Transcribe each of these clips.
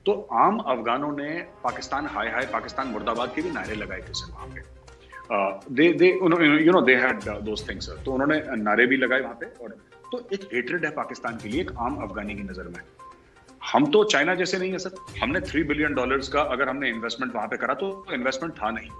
तो आम अफगानों ने पाकिस्तान हाय हाय पाकिस्तान मुर्दाबाद के भी नारे लगाए थे सर वहां पे। They had those things sir, तो उन्होंने नारे भी लगाए वहां पे। और तो एक हेट्रेड है पाकिस्तान के लिए एक आम अफगानी की नजर में। हम तो चाइना जैसे नहीं है सर। हमने $3 बिलियन का अगर हमने इन्वेस्टमेंट वहां पे करा तो इन्वेस्टमेंट था नहीं,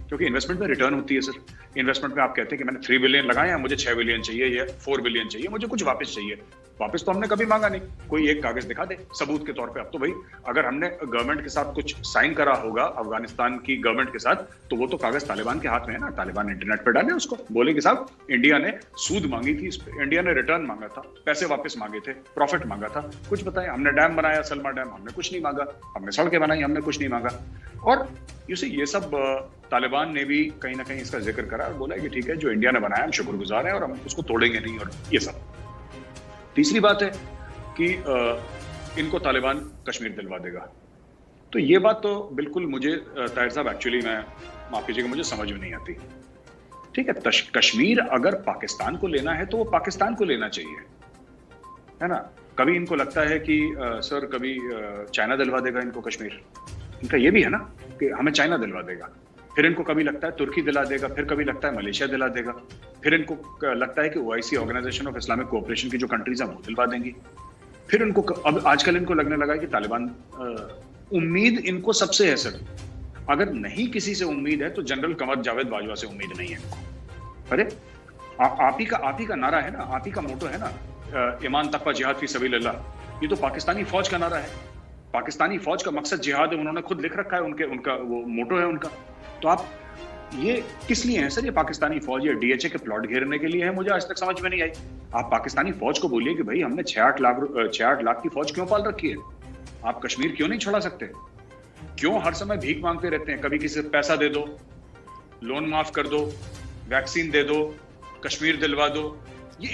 क्योंकि इन्वेस्टमेंट में रिटर्न होती है सर। इन्वेस्टमेंट में आप कहते हैं कि मैंने 3 बिलियन लगाया, मुझे 6 बिलियन चाहिए या 4 बिलियन चाहिए, मुझे कुछ वापस चाहिए। वापस तो हमने कभी मांगा नहीं, कोई एक कागज दिखा दे सबूत के तौर पे। अब तो भाई अगर हमने गवर्नमेंट के साथ कुछ साइन करा होगा अफगानिस्तान की गवर्नमेंट के साथ, तो वो तो कागज तालिबान के हाथ में है ना। तालिबान इंटरनेट पे डाले उसको, बोले कि साहब इंडिया ने सूद मांगी थी इस पे, इंडिया ने रिटर्न मांगा था, पैसे वापस मांगे थे, प्रॉफिट मांगा था, कुछ बताएं। हमने डैम बनाया सलमा डैम, हमने कुछ नहीं मांगा। हमने सड़कें बनाई, हमने कुछ नहीं मांगा। और ये सब तालिबान ने भी कहीं ना कहीं इसका जिक्र करा और बोला कि ठीक है जो इंडिया ने बनाया हम शुक्रगुजार हैं और हम उसको तोड़ेंगे नहीं, और ये सब। तीसरी बात है कि इनको तालिबान कश्मीर दिलवा देगा। तो ये बात तो बिल्कुल मुझे ताहिर साहब एक्चुअली मैं माफ कीजिएगा मुझे समझ में नहीं आती। ठीक है, कश्मीर अगर पाकिस्तान को लेना है तो वो पाकिस्तान को लेना चाहिए, है ना। कभी इनको लगता है कि सर कभी चाइना दिलवा देगा इनको कश्मीर, इनका ये भी है ना कि हमें चाइना दिलवा देगा। फिर इनको कभी लगता है तुर्की दिला देगा, फिर कभी लगता है मलेशिया दिला देगा, फिर इनको लगता है कि OIC organisation of Islamic cooperation की जो कंट्रीज हैं वो दिलवा देंगी। फिर इनको अब आजकल इनको लगने लगा है कि तालिबान, उम्मीद इनको सबसे है सर। अगर नहीं किसी से उम्मीद है तो जनरल कमर जावेद बाजवा से उम्मीद नहीं है इनको। अरे आप ही का नारा है ना, आप ही का मोटो है ना, ईमान तकवा जिहाद फी सबीलिल्लाह। ये तो पाकिस्तानी फौज का नारा है। पाकिस्तानी फौज का मकसद जिहाद है, उन्होंने खुद लिख रखा है, उनका वो मोटो है उनका। तो आप ये किस लिए है सर? ये पाकिस्तानी फौज या DHA के प्लॉट घेरने के लिए है? मुझे आज तक समझ में नहीं आई। आप पाकिस्तानी फौज को बोलिए कि भाई हमने 6-8 लाख की फौज क्यों पाल रखी है? आप कश्मीर क्यों नहीं छुड़ा सकते? क्यों हर समय भीख मांगते रहते हैं? कभी किसी से पैसा दे दो, लोन माफ कर दो, वैक्सीन दे दो, कश्मीर दिलवा दो। ये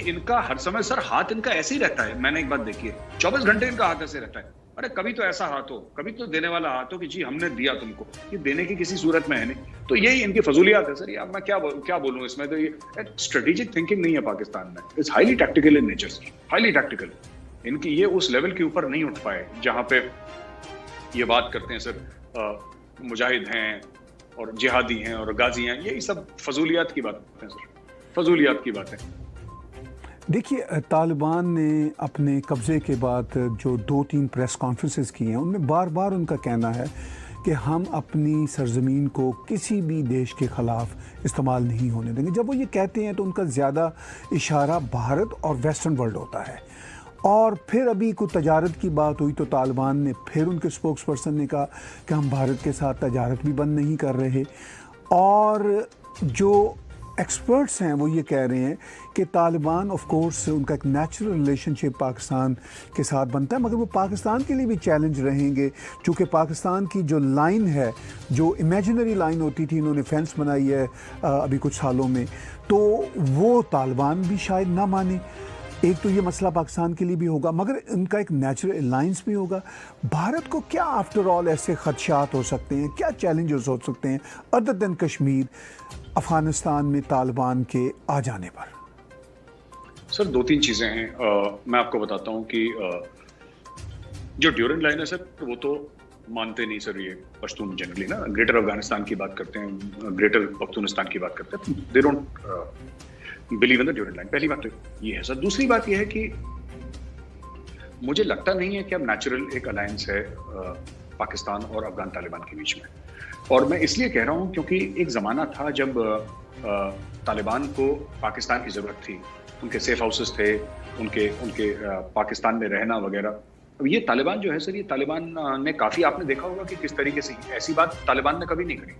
इनका हर समय सर हाथ इनका ऐसे ही रहता है। मैंने एक बात देखी है, 24 घंटे इनका हाथ ऐसे रहता है। अरे कभी तो ऐसा हाथ हो, कभी तो देने वाला हाथ हो कि जी हमने दिया तुमको। ये देने की किसी सूरत में है नहीं। तो यही इनकी फजूलियात है सर। ये अब मैं क्या बोलूं इसमें। तो ये स्ट्रेटेजिक थिंकिंग नहीं है पाकिस्तान में। It's highly tactical in nature sir, highly tactical. इनकी ये उस लेवल के ऊपर नहीं उठ पाए जहां पे ये बात करते हैं सर मुजाहिद हैं और जिहादी हैं और गाजी हैं। यही सब फजूलियात की बात है सर, फजूलियात की बात है। देखिए, तालिबान ने अपने कब्ज़े के बाद जो 2-3 प्रेस कॉन्फ्रेंसेस की हैं उनमें बार बार उनका कहना है कि हम अपनी सरज़मीन को किसी भी देश के ख़िलाफ़ इस्तेमाल नहीं होने देंगे। जब वो ये कहते हैं तो उनका ज़्यादा इशारा भारत और वेस्टर्न वर्ल्ड होता है। और फिर अभी कोई तजारत की बात हुई तो तालिबान ने फिर उनके स्पोक्स पर्सन ने कहा कि हम भारत के साथ तजारत भी बंद नहीं कर रहे। और जो एक्सपर्ट्स हैं वो ये कह रहे हैं कि तालिबान ऑफ कोर्स उनका एक नेचुरल रिलेशनशिप पाकिस्तान के साथ बनता है, मगर वो पाकिस्तान के लिए भी चैलेंज रहेंगे, क्योंकि पाकिस्तान की जो लाइन है, जो इमेजिनरी लाइन होती थी, इन्होंने फेंस बनाई है अभी कुछ सालों में, तो वो तालिबान भी शायद ना माने। एक तो ये मसला पाकिस्तान के लिए भी होगा, मगर इनका एक नेचुरल अलायंस भी होगा। भारत को क्या आफ्टर ऑल ऐसे खदशात हो सकते हैं, क्या चैलेंजेस हो सकते हैं अदर देन कश्मीर अफगानिस्तान में तालिबान के आ जाने पर? सर 2-3 चीज़ें हैं। मैं आपको बताता हूँ कि जो ड्यूरेंट लाइन है सर वो तो मानते नहीं सर। ये पश्तून जनरली ना ग्रेटर अफगानिस्तान की बात करते हैं, ग्रेटर पख्तूनिस्तान की बात करते हैं। They don't believe in the Durand line. पहली बात तो ये है सर। दूसरी बात ये है कि मुझे लगता नहीं है कि अब नेचुरल एक अलायंस है पाकिस्तान और अफगान तालिबान के बीच में। और मैं इसलिए कह रहा हूँ क्योंकि एक ज़माना था जब तालिबान को पाकिस्तान की ज़रूरत थी। उनके सेफ हाउसेस थे, उनके पाकिस्तान में रहना वगैरह। अब ये तालिबान जो है सर, ये तालिबान ने काफ़ी, आपने देखा होगा कि किस तरीके से ऐसी बात तालिबान ने कभी नहीं करी।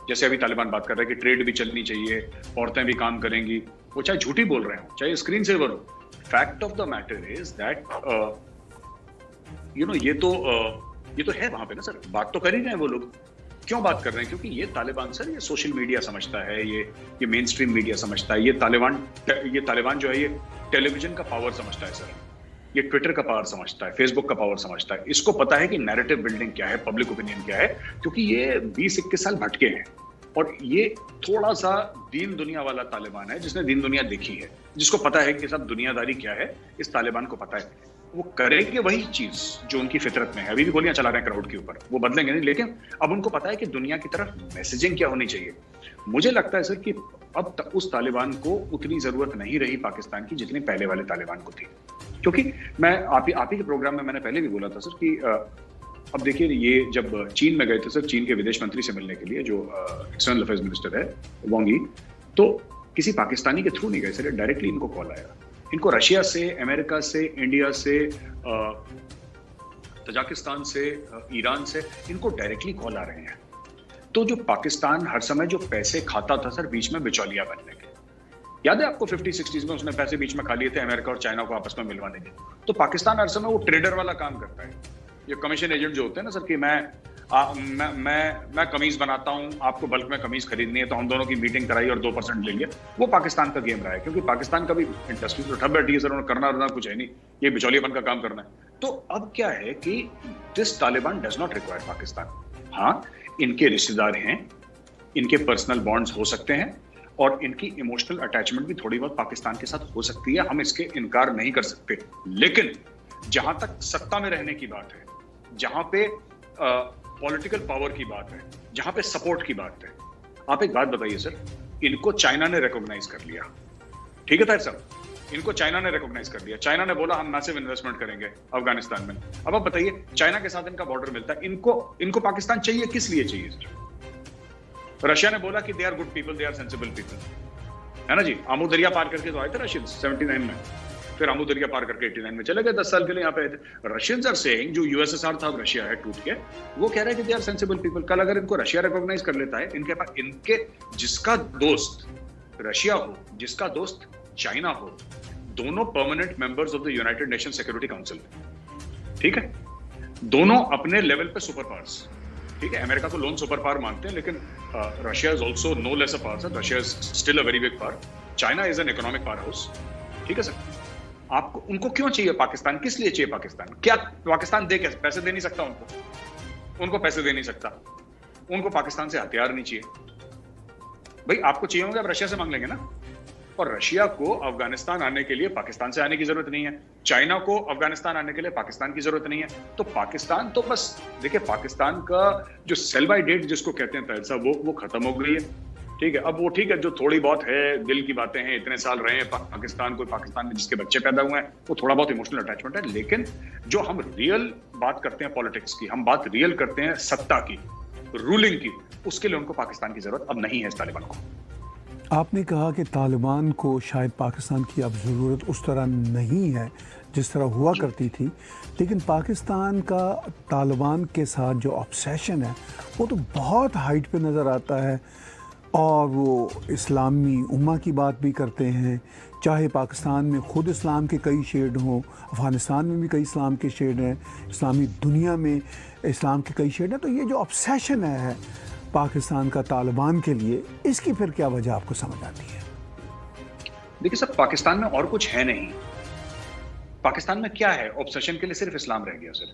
जैसे अभी तालिबान बात कर रहा है कि ट्रेड भी चलनी चाहिए, औरतें भी काम करेंगी, वो चाहे झूठी बोल रहे हो, चाहे स्क्रीन सेवर हो। Fact of the matter is that ये तो है वहां पे ना सर। बात तो कर ही रहे हैं वो लोग। क्यों बात कर रहे हैं? क्योंकि ये तालिबान सर, ये सोशल मीडिया समझता है, ये मेन स्ट्रीम मीडिया समझता है। ये तालिबान जो है ये टेलीविजन का पावर समझता है सर। ये ट्विटर का पावर समझता है, फेसबुक का पावर समझता है। इसको पता है कि नैरेटिव बिल्डिंग क्या है, पब्लिक ओपिनियन क्या है, क्योंकि ये 20-21 साल भटके हैं। और ये थोड़ा सा दीन दुनिया वाला तालिबान है, जिसने दीन दुनिया देखी है, जिसको पता है कि सब दुनियादारी क्या है, इस तालिबान को पता है। वो करेंगे वही चीज जो उनकी फितरत में है। अभी भी गोलियां चला रहे हैं क्राउड के ऊपर, वो बदलेंगे नहीं, लेकिन अब उनको पता है कि दुनिया की तरफ मैसेजिंग क्या होनी चाहिए। मुझे लगता है सर कि अब उस तालिबान को उतनी जरूरत नहीं रही पाकिस्तान की जितनी पहले वाले तालिबान को थी। क्योंकि मैं आप ही के प्रोग्राम में मैंने पहले भी बोला था सर कि अब देखिए, ये जब चीन में गए थे सर, चीन के विदेश मंत्री से मिलने के लिए, जो एक्सटर्नल अफेयर्स मिनिस्टर है वांग यी, तो किसी पाकिस्तानी के थ्रू नहीं गए सर, डायरेक्टली इनको कॉल आया। इनको रशिया से, अमेरिका से, इंडिया से, तजाकिस्तान से, ईरान से, इनको डायरेक्टली कॉल आ रहे हैं। तो जो पाकिस्तान हर समय जो पैसे खाता था सर बीच में बिचौलिया बनने के, याद है आपको 50-60s में उसने पैसे बीच में खा लिए थे अमेरिका और चाइना को आपस में मिलवाने के। तो पाकिस्तान हर समय वो ट्रेडर वाला काम करता है, ये कमीशन एजेंट जो होते हैं ना सर, कि मैं कमीज बनाता हूं, आपको बल्क में कमीज खरीदनी है तो हम दोनों की मीटिंग कराई और 2% लेंगे। वो पाकिस्तान का गेम रहा है, क्योंकि पाकिस्तान का भी इंडस्ट्री तो ठप बैठी है सर, उन्हें करना कुछ है नहीं, ये बिचौलियापन का काम करना है। तो अब क्या है कि this Taliban does not require Pakistan. हाँ, इनके रिश्तेदार हैं, इनके पर्सनल बॉन्ड्स हो सकते हैं और इनकी इमोशनल अटैचमेंट भी थोड़ी बहुत पाकिस्तान के साथ हो सकती है, हम इसके इनकार नहीं कर सकते। लेकिन जहां तक सत्ता में रहने की बात है, जहां पे पॉलिटिकल पावर की बात है, जहां पे सपोर्ट की बात है, आप एक बात बताइए सर, इनको चाइना ने रिकॉग्नाइज कर लिया, ठीक है ताहिर साहब, इनको चाइना ने रिकॉग्नाइज कर दिया। चाइना ने बोला हम मैसिव इन्वेस्टमेंट करेंगे अफगानिस्तान में। अब आप बताइए, चाइना के साथ इनका बॉर्डर मिलता है, इनको पाकिस्तान चाहिए, किस लिए चाहिए सर? रशिया ने बोला कि they are good people, they are sensible people, है ना जी। आमू दरिया पार करके तो आए थे रशियंस 79 में, फिर आमू दरिया पार करके 89 में चले गए, 10 साल के लिए यहाँ पे आए थे। रशियंस आर सेइंग, जो यूएसएसआर था रशिया है टूट के, वो कह रहे हैं कि दे आर सेंसिबल पीपल। कल अगर इनको रशिया रिकॉग्नाइज कर लेता है, इनके पास, इनके जिसका दोस्त रशिया हो, जिसका दोस्त चाइना हो, दोनों permanent members of the United nation security council, ठीक है, दोनों अपने लेवल पे सुपर पावर्स, ठीक है। अमेरिका को लोन सुपर पावर मानते हैं, लेकिन Russia is also no less a power, Russia is still a very big power, China is an economic powerhouse, ठीक है सर। आपको, उनको क्यों चाहिए पाकिस्तान, किस लिए चाहिए पाकिस्तान? क्या पाकिस्तान दे, कैसे? पैसे दे नहीं सकता उनको पैसे दे नहीं सकता, उनको पाकिस्तान से हथियार नहीं चाहिए। भाई आपको चाहिए होंगे, आप रशिया से मांग लेंगे ना। और रशिया को अफगानिस्तान आने के लिए पाकिस्तान से आने की जरूरत नहीं है, चाइना को अफगानिस्तान आने के लिए पाकिस्तान की जरूरत नहीं है। तो पाकिस्तान तो बस देखिए, पाकिस्तान का जो सेल बाय डेट जिसको कहते हैं ताहिर साहब, वो खत्म हो गई है, ठीक है। अब वो ठीक है, जो थोड़ी बहुत है दिल की बातें हैं, इतने साल रहे हैं पाकिस्तान को, पाकिस्तान में जिसके बच्चे पैदा हुए हैं, वो थोड़ा बहुत इमोशनल अटैचमेंट है। लेकिन जो हम रियल बात करते हैं पॉलिटिक्स की, हम बात रियल करते हैं सत्ता की, रूलिंग की, उसके लिए उनको पाकिस्तान की जरूरत अब नहीं है इस तालिबान को। आपने कहा कि तालिबान को शायद पाकिस्तान की अब ज़रूरत उस तरह नहीं है जिस तरह हुआ करती थी, लेकिन पाकिस्तान का तालिबान के साथ जो ऑब्सेशन है वो तो बहुत हाइट पे नज़र आता है। और वो इस्लामी उम्मा की बात भी करते हैं, चाहे पाकिस्तान में ख़ुद इस्लाम के कई शेड हों, अफ़गानिस्तान में भी कई इस्लाम के शेड हैं, इस्लामी दुनिया में इस्लाम के कई शेड हैं। तो ये जो ऑब्सेशन है पाकिस्तान का तालिबान के लिए, इसकी फिर क्या वजह आपको समझ आती है? देखिए सर, पाकिस्तान में और कुछ है नहीं। पाकिस्तान में क्या है? ऑब्सेशन के लिए सिर्फ इस्लाम रह गया सर।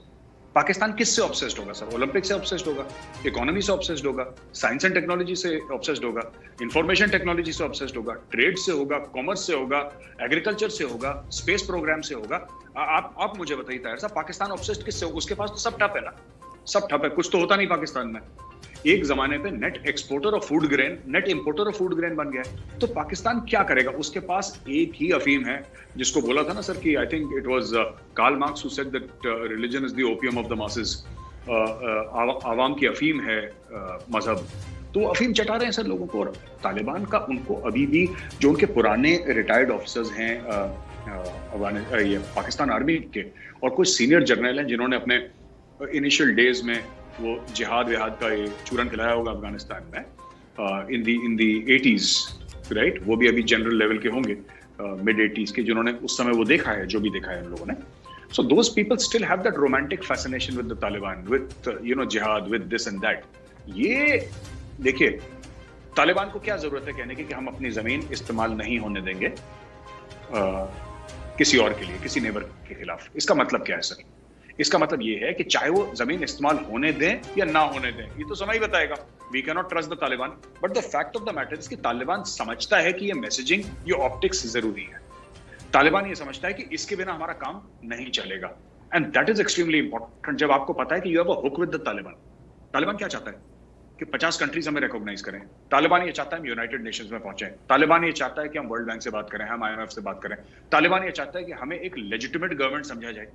पाकिस्तान किससे ऑब्सेस्ड होगा सर? ओलंपिक से ऑब्सेस्ड होगा, इकोनॉमी से ऑब्सेस्ड होगा, साइंस एंड टेक्नोलॉजी से ऑब्सेस्ड होगा, इंफॉर्मेशन टेक्नोलॉजी से ऑब्सेस्ड होगा, ट्रेड से होगा, कॉमर्स से होगा, एग्रीकल्चर से होगा, स्पेस प्रोग्राम से होगा। आप मुझे बताइए ताहिर साहब, पाकिस्तान ऑब्सेस्ड किससे होगा? उसके पास तो सब ठप है ना, सब ठप है, कुछ तो होता नहीं पाकिस्तान में। एक जमाने पे net exporter of food grain, net importer of food grain बन गया है। तो पाकिस्तान क्या करेगा? उसके पास एक ही अफीम है, जिसको बोला था ना सर कि I think it was Karl Marx who said that religion is the opium of the masses. आवाम की अफीम है मजहब, तो अफीम चटा रहे हैं सर लोगों को। और तालिबान का उनको अभी भी, जो उनके पुराने रिटायर्ड ऑफिसर्स हैं ये पाकिस्तान आर्मी के, और कुछ सीनियर जर्नल हैं जिन्होंने अपने इनिशियल डेज में वो जिहाद विहाद का ये चूरन खिलाया होगा अफगानिस्तान में इन दी 80s, राइट, वो भी अभी जनरल लेवल के होंगे, मिड 80s के, जिन्होंने उस समय वो देखा है, जो भी देखा है उन लोगों ने। So those people still have that romantic fascination with the Taliban, with जिहाद, विद दिस एंड दैट। ये देखिए, तालिबान को क्या जरूरत है कहने की कि हम अपनी जमीन इस्तेमाल नहीं होने देंगे किसी और के लिए, किसी नेबर के खिलाफ। इसका मतलब क्या है सर? इसका मतलब ये है कि चाहे वो जमीन इस्तेमाल होने दें या ना होने दें, ये तो समय ही बताएगा। We can not trust the Taliban, but the fact of the matter is कि तालिबान समझता है कि ये मैसेजिंग, ये ऑप्टिक्स जरूरी है। तालिबान ये समझता है कि इसके बिना हमारा काम नहीं चलेगा, and that is extremely important. जब आपको पता है कि you have a hook with the Taliban. Taliban क्या चाहता है कि 50 कंट्रीज हमें रिकॉग्नाइज करें। तालिबान ये चाहता है हम यूनाइटेड नेशंस में पहुंचे। तालिबान ये चाहता है कि हम वर्ल्ड बैंक से बात करें, हम IMF से बात करें। तालिबान ये चाहता है कि हमें एक लेजिटिमेट गवर्नमेंट समझा जाए।